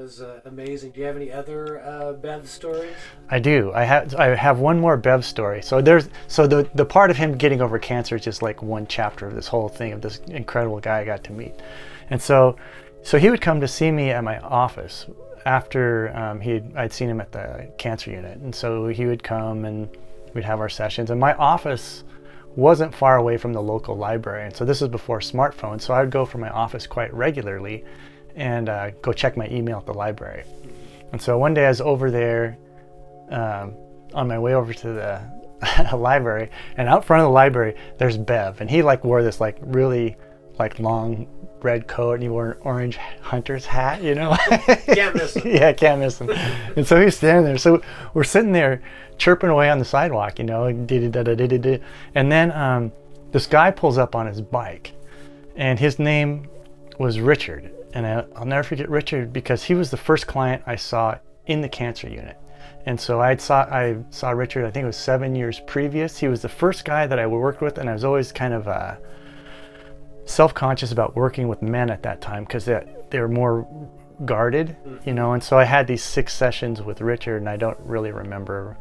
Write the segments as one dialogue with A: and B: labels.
A: was amazing. Do you have any other Bev stories?
B: I do. I have one more Bev story. So the part of him getting over cancer is just like one chapter of this whole thing of this incredible guy I got to meet. And so he would come to see me at my office after I'd seen him at the cancer unit. And so he would come and we'd have our sessions. And my office wasn't far away from the local library. And so this was before smartphones. So I would go from my office quite regularly and go check my email at the library. And so one day I was over there on my way over to the library, and out front of the library there's Bev, and he like wore this like really like long red coat, and he wore an orange hunter's hat, you know.
A: Can't miss him.
B: Yeah, can't miss him. And so he's standing there. So we're sitting there chirping away on the sidewalk, you know, and then this guy pulls up on his bike, and his name was Richard. And I'll never forget Richard because he was the first client I saw in the cancer unit. And so I saw Richard, I think it was 7 years previous. He was the first guy that I worked with, and I was always kind of self-conscious about working with men at that time because they were more guarded, you know. And so I had these 6 sessions with Richard, and I don't really remember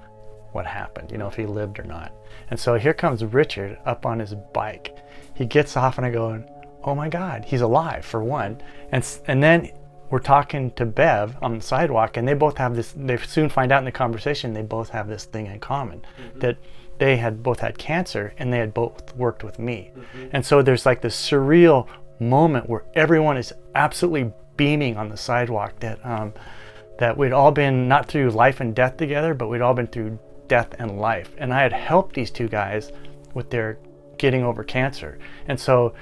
B: what happened, you know, if he lived or not. And so here comes Richard up on his bike. He gets off, and I go, oh my God, he's alive, for one. And then we're talking to Bev on the sidewalk, and they both have this, they soon find out in the conversation, they both have this thing in common, that they had both had cancer and they had both worked with me. And so there's like this surreal moment where everyone is absolutely beaming on the sidewalk that we'd all been not through life and death together, but we'd all been through death and life. And I had helped these 2 guys with their getting over cancer. And so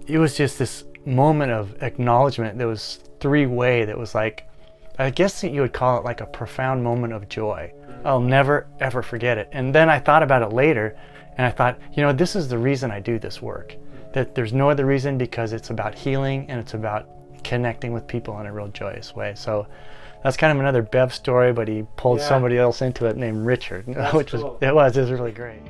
B: it was just this moment of acknowledgement that was 3-way, that was like, I guess that you would call it like a profound moment of joy. I'll never ever forget it. And then I thought about it later, and I thought, you know, this is the reason I do this work. That there's no other reason, because it's about healing and it's about connecting with people in a real joyous way. So that's kind of another Bev story, but he pulled somebody else into it named Richard, which cool. was really great.